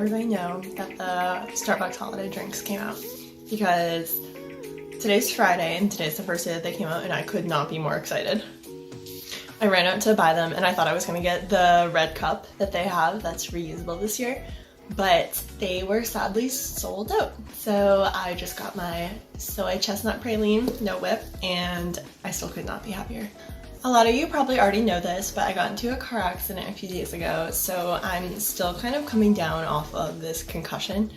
everybody know that the Starbucks holiday drinks came out, because today's Friday and today's the first day that they came out and I could not be more excited. I ran out to buy them and I thought I was going to get the red cup that they have that's reusable this year, but they were sadly sold out. So I just got my soy chestnut praline, no whip, and I still could not be happier. A lot of you probably already know this, but I got into a car accident a few days ago, so I'm still kind of coming down off of this concussion.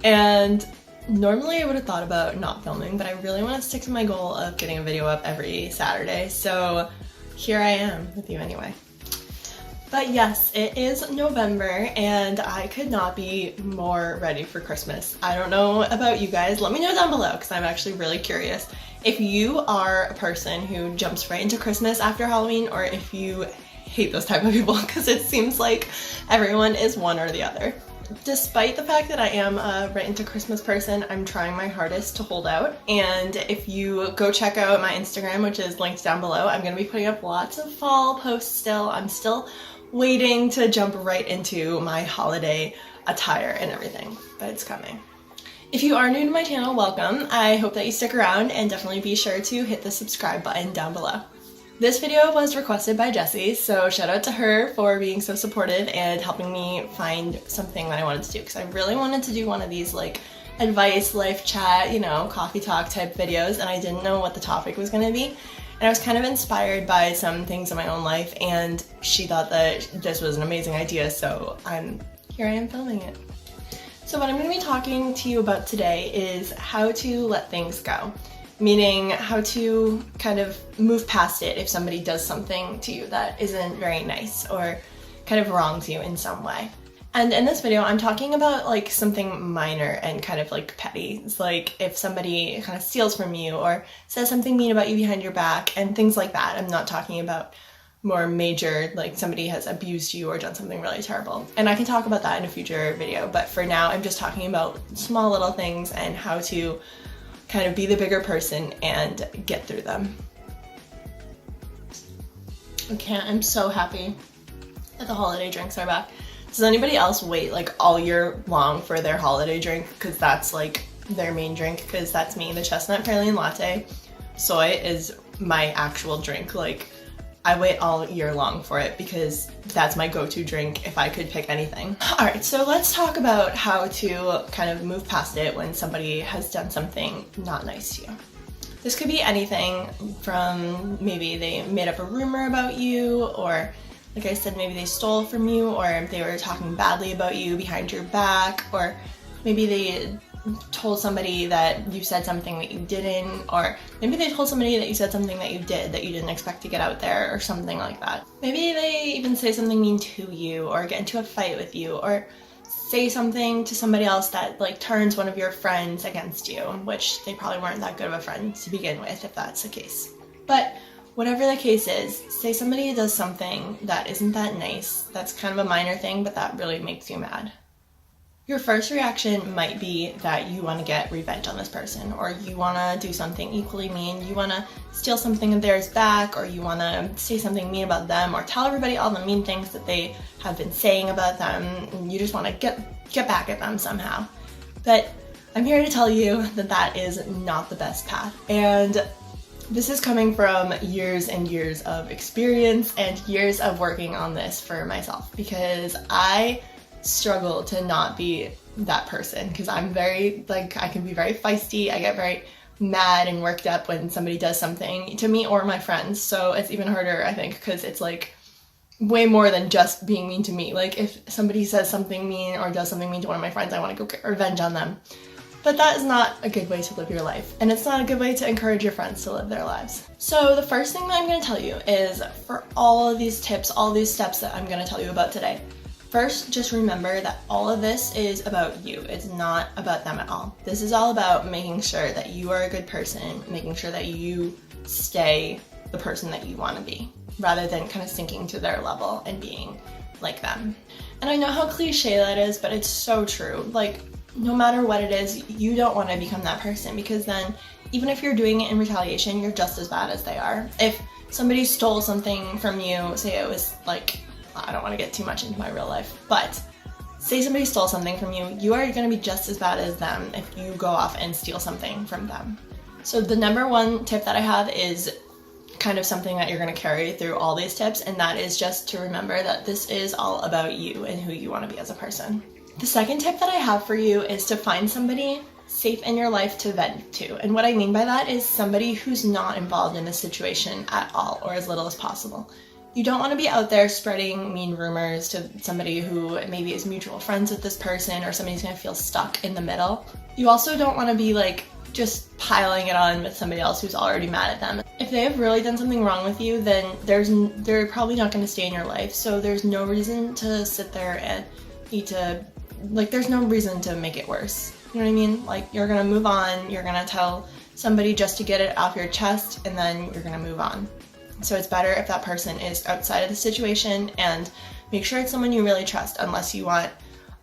And normally I would have thought about not filming, but I really want to stick to my goal of getting a video up every Saturday, so here I am with you anyway. But yes, it is November and I could not be more ready for Christmas. I don't know about you guys, let me know down below because I'm actually really curious if you are a person who jumps right into Christmas after Halloween, or if you hate those type of people, because it seems like everyone is one or the other. Despite the fact that I am a right into Christmas person, I'm trying my hardest to hold out, and if you go check out my Instagram, which is linked down below, I'm going to be putting up lots of fall posts still. I'm still waiting to jump right into my holiday attire and everything, but it's coming. If you are new to my channel, welcome. I hope that you stick around, and definitely be sure to hit the subscribe button down below. This video was requested by Jessie, so shout out to her for being so supportive and helping me find something that I wanted to do, because I really wanted to do one of these like advice, life chat, you know, coffee talk type videos, and I didn't know what the topic was going to be. And I was kind of inspired by some things in my own life, and she thought that this was an amazing idea, so here I am filming it. So what I'm going to be talking to you about today is how to let things go. Meaning how to kind of move past it if somebody does something to you that isn't very nice or kind of wrongs you in some way. And in this video, I'm talking about like something minor and kind of like petty. It's like if somebody kind of steals from you or says something mean about you behind your back and things like that. I'm not talking about more major, like somebody has abused you or done something really terrible. And I can talk about that in a future video, but for now I'm just talking about small little things and how to kind of be the bigger person and get through them. Okay, I'm so happy that the holiday drinks are back. Does anybody else wait like all year long for their holiday drink? Because that's like their main drink, because that's me, the chestnut praline latte. Soy is my actual drink. Like I wait all year long for it because that's my go-to drink if I could pick anything. Alright, so let's talk about how to kind of move past it when somebody has done something not nice to you. This could be anything from maybe they made up a rumor about you, or like I said, maybe they stole from you, or they were talking badly about you behind your back, or maybe they told somebody that you said something that you didn't, or maybe they told somebody that you said something that you did that you didn't expect to get out there, or something like that. Maybe they even say something mean to you, or get into a fight with you, or say something to somebody else that like turns one of your friends against you, which they probably weren't that good of a friend to begin with if that's the case. But whatever the case is, say somebody does something that isn't that nice, that's kind of a minor thing, but that really makes you mad. Your first reaction might be that you want to get revenge on this person, or you want to do something equally mean, you want to steal something of theirs back, or you want to say something mean about them, or tell everybody all the mean things that they have been saying about them, and you just want to get back at them somehow. But I'm here to tell you that that is not the best path. And this is coming from years and years of experience and years of working on this for myself, because I struggle to not be that person, because I'm very, like, I can be very feisty. I get very mad and worked up when somebody does something to me or my friends, so it's even harder, I think, because it's like way more than just being mean to me. Like if somebody says something mean or does something mean to one of my friends, I want to go get revenge on them. But that is not a good way to live your life, and it's not a good way to encourage your friends to live their lives. So the first thing that I'm going to tell you is, for all of these tips, all these steps that I'm going to tell you about today, first, just remember that all of this is about you. It's not about them at all. This is all about making sure that you are a good person, making sure that you stay the person that you want to be, rather than kind of sinking to their level and being like them. And I know how cliche that is, but it's so true. Like, no matter what it is, you don't want to become that person, because then even if you're doing it in retaliation, you're just as bad as they are. If somebody stole something from you, say it was like, I don't want to get too much into my real life, but say somebody stole something from you, you are going to be just as bad as them if you go off and steal something from them. So the number one tip that I have is kind of something that you're going to carry through all these tips, and that is just to remember that this is all about you and who you want to be as a person. The second tip that I have for you is to find somebody safe in your life to vent to. And what I mean by that is somebody who's not involved in the situation at all, or as little as possible. You don't want to be out there spreading mean rumors to somebody who maybe is mutual friends with this person, or somebody's going to feel stuck in the middle. You also don't want to be like just piling it on with somebody else who's already mad at them. If they have really done something wrong with you, then they're probably not going to stay in your life. So there's no reason to sit there and there's no reason to make it worse. You know what I mean? Like, you're going to move on, you're going to tell somebody just to get it off your chest, and then you're going to move on. So it's better if that person is outside of the situation, and make sure it's someone you really trust, unless you want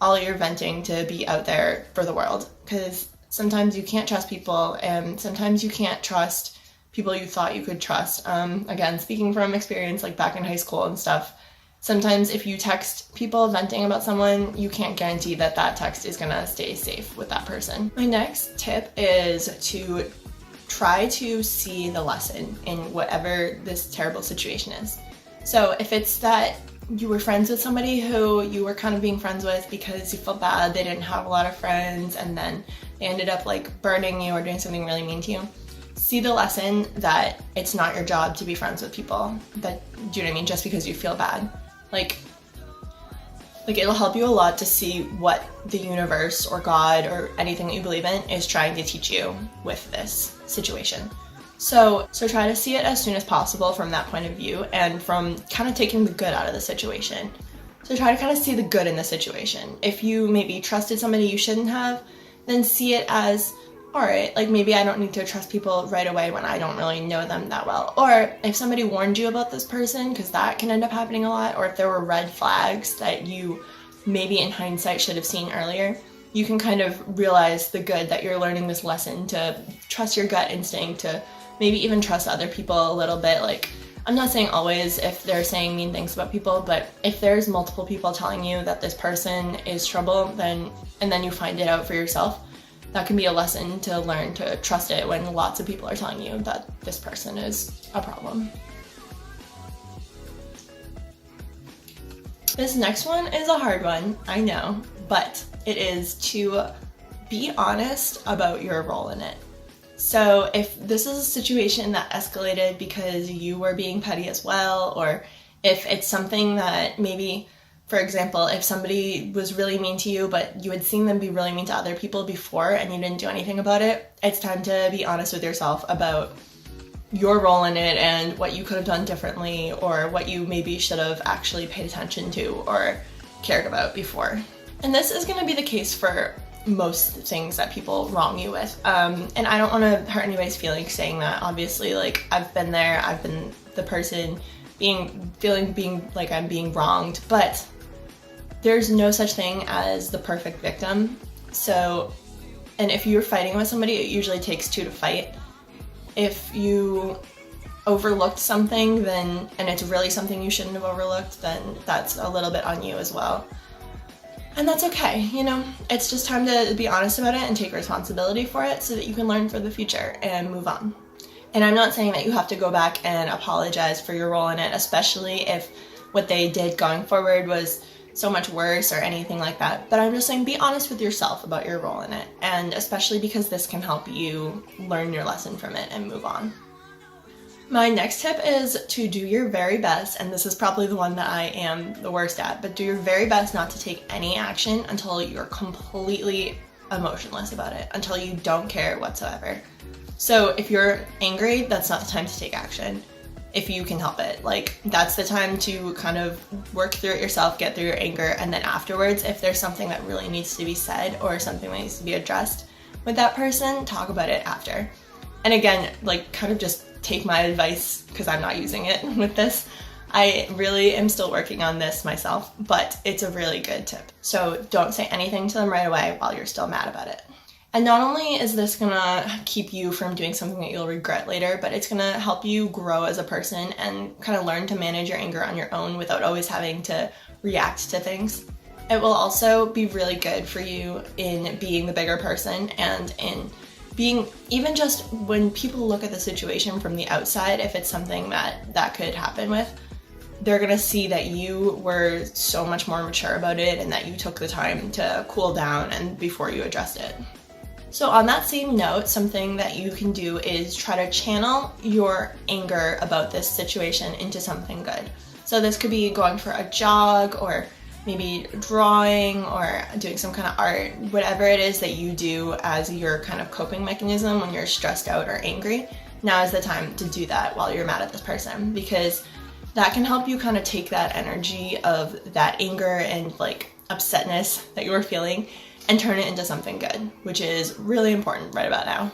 all your venting to be out there for the world. Because sometimes you can't trust people, and sometimes you can't trust people you thought you could trust. Again, speaking from experience, like back in high school and stuff, sometimes if you text people venting about someone, you can't guarantee that that text is gonna stay safe with that person. My next tip is to try to see the lesson in whatever this terrible situation is. So if it's that you were friends with somebody who you were kind of being friends with because you felt bad they didn't have a lot of friends, and then they ended up like burning you or doing something really mean to you, see the lesson that it's not your job to be friends with people that, do you know what I mean, just because you feel bad. Like it'll help you a lot to see what the universe or God or anything that you believe in is trying to teach you with this situation. So try to see it as soon as possible from that point of view, and from kind of taking the good out of the situation. So try to kind of see the good in the situation. If you maybe trusted somebody you shouldn't have, then see it as, all right, like maybe I don't need to trust people right away when I don't really know them that well. Or if somebody warned you about this person, because that can end up happening a lot, or if there were red flags that you maybe in hindsight should have seen earlier, you can kind of realize the good that you're learning this lesson to trust your gut instinct, to maybe even trust other people a little bit. Like, I'm not saying always if they're saying mean things about people, but if there's multiple people telling you that this person is trouble, and then you find it out for yourself, that can be a lesson to learn to trust it when lots of people are telling you that this person is a problem. This next one is a hard one, I know, but it is to be honest about your role in it. So if this is a situation that escalated because you were being petty as well, or if it's something that maybe, for example, if somebody was really mean to you, but you had seen them be really mean to other people before and you didn't do anything about it, it's time to be honest with yourself about your role in it and what you could have done differently, or what you maybe should have actually paid attention to or cared about before. And this is going to be the case for most things that people wrong you with. And I don't want to hurt anybody's feelings saying that. Obviously, like, I've been there, I've been the person being like I'm being wronged, but there's no such thing as the perfect victim. So, and if you're fighting with somebody, it usually takes two to fight. If you overlooked something, and it's really something you shouldn't have overlooked, then that's a little bit on you as well. And that's okay, you know? It's just time to be honest about it and take responsibility for it so that you can learn for the future and move on. And I'm not saying that you have to go back and apologize for your role in it, especially if what they did going forward was so much worse or anything like that. But I'm just saying, be honest with yourself about your role in it, and especially because this can help you learn your lesson from it and move on. My next tip is to do your very best, and this is probably the one that I am the worst at, but do your very best not to take any action until you're completely emotionless about it, until you don't care whatsoever. So if you're angry, that's not the time to take action. If you can help it, like, that's the time to kind of work through it yourself, get through your anger, and then afterwards, if there's something that really needs to be said or something that needs to be addressed with that person, talk about it after. And again, like, kind of just take my advice, because I'm not using it with this. I really am still working on this myself, but it's a really good tip. So don't say anything to them right away while you're still mad about it. And not only is this gonna keep you from doing something that you'll regret later, but it's gonna help you grow as a person and kind of learn to manage your anger on your own without always having to react to things. It will also be really good for you in being the bigger person and in being, even just when people look at the situation from the outside, if it's something that could happen with, they're gonna see that you were so much more mature about it and that you took the time to cool down and before you addressed it. So on that same note, something that you can do is try to channel your anger about this situation into something good. So this could be going for a jog, or maybe drawing, or doing some kind of art, whatever it is that you do as your kind of coping mechanism when you're stressed out or angry. Now is the time to do that while you're mad at this person, because that can help you kind of take that energy of that anger and like upsetness that you were feeling and turn it into something good, which is really important right about now.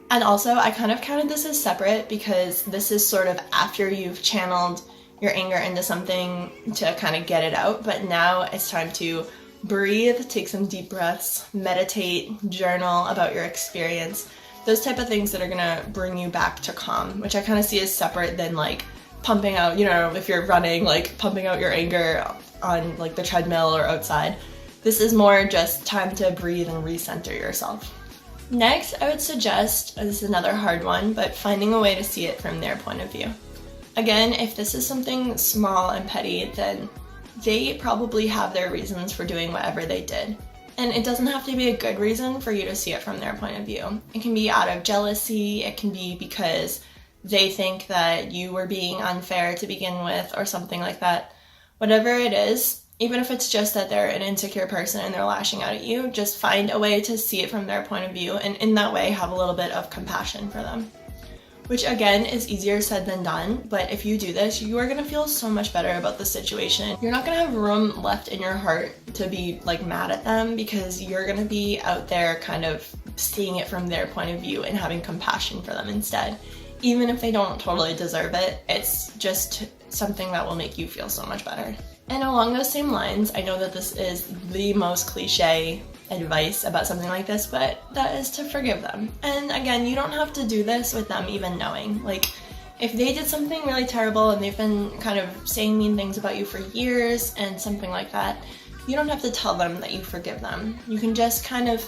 And also, I kind of counted this as separate because this is sort of after you've channeled your anger into something to kind of get it out, but now it's time to breathe, take some deep breaths, meditate, journal about your experience, those type of things that are gonna bring you back to calm, which I kind of see as separate than like pumping out, you know, if you're running, like pumping out your anger on like the treadmill or outside. This is more just time to breathe and recenter yourself. Next, I would suggest, this is another hard one, but finding a way to see it from their point of view. Again, if this is something small and petty, then they probably have their reasons for doing whatever they did. And it doesn't have to be a good reason for you to see it from their point of view. It can be out of jealousy, it can be because they think that you were being unfair to begin with or something like that. Whatever it is, even if it's just that they're an insecure person and they're lashing out at you, just find a way to see it from their point of view, and in that way have a little bit of compassion for them. Which again is easier said than done, but if you do this, you are gonna feel so much better about the situation. You're not gonna have room left in your heart to be like mad at them, because you're gonna be out there kind of seeing it from their point of view and having compassion for them instead. Even if they don't totally deserve it, it's just something that will make you feel so much better. And along those same lines, I know that this is the most cliche advice about something like this, but that is to forgive them. And again, you don't have to do this with them even knowing. Like, if they did something really terrible and they've been kind of saying mean things about you for years and something like that, you don't have to tell them that you forgive them. You can just kind of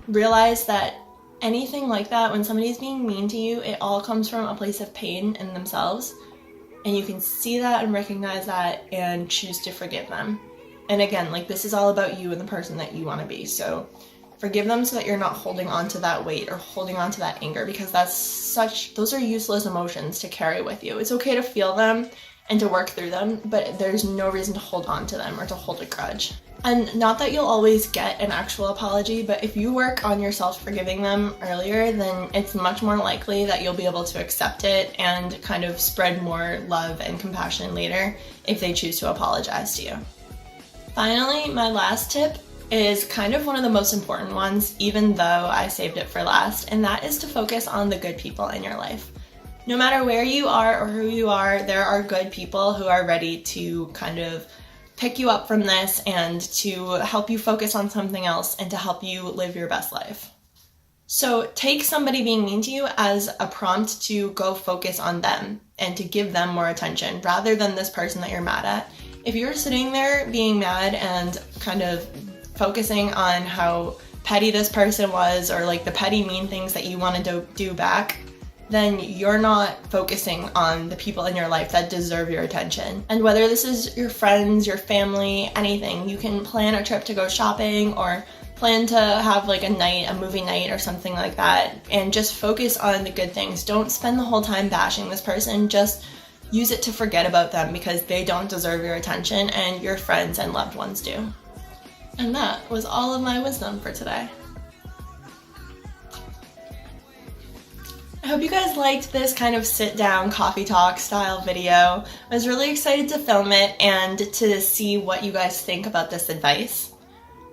realize that anything like that, when somebody's being mean to you, it all comes from a place of pain in themselves. And you can see that and recognize that and choose to forgive them. And again, like, this is all about you and the person that you want to be. So forgive them so that you're not holding on to that weight or holding on to that anger, because those are useless emotions to carry with you. It's okay to feel them and to work through them, but there's no reason to hold on to them or to hold a grudge. And not that you'll always get an actual apology, but if you work on yourself forgiving them earlier, then it's much more likely that you'll be able to accept it and kind of spread more love and compassion later if they choose to apologize to you. Finally, my last tip is kind of one of the most important ones, even though I saved it for last, and that is to focus on the good people in your life. No matter where you are or who you are, there are good people who are ready to kind of pick you up from this and to help you focus on something else and to help you live your best life. So take somebody being mean to you as a prompt to go focus on them and to give them more attention rather than this person that you're mad at. If you're sitting there being mad and kind of focusing on how petty this person was, or like the petty mean things that you want to do back, then you're not focusing on the people in your life that deserve your attention. And whether this is your friends, your family, anything, you can plan a trip to go shopping or plan to have like a movie night or something like that, and just focus on the good things. Don't spend the whole time bashing this person. Just use it to forget about them, because they don't deserve your attention and your friends and loved ones do. And that was all of my wisdom for today. I hope you guys liked this kind of sit-down coffee talk style video. I was really excited to film it and to see what you guys think about this advice.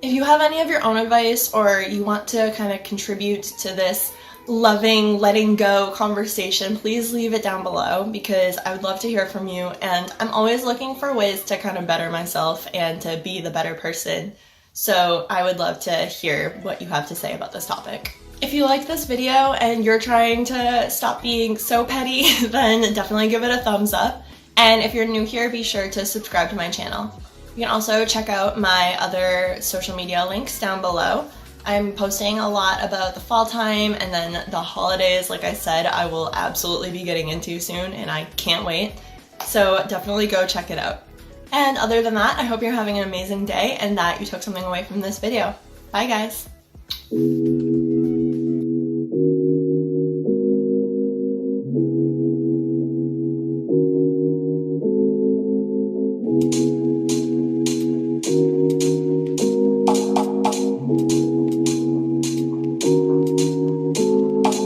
If you have any of your own advice, or you want to kind of contribute to this loving, letting go conversation, please leave it down below, because I would love to hear from you, and I'm always looking for ways to kind of better myself and to be the better person. So I would love to hear what you have to say about this topic. If you like this video and you're trying to stop being so petty, then definitely give it a thumbs up. And if you're new here, be sure to subscribe to my channel. You can also check out my other social media links down below. I'm posting a lot about the fall time, and then the holidays, like I said, I will absolutely be getting into soon, and I can't wait. So definitely go check it out. And other than that, I hope you're having an amazing day and that you took something away from this video. Bye guys!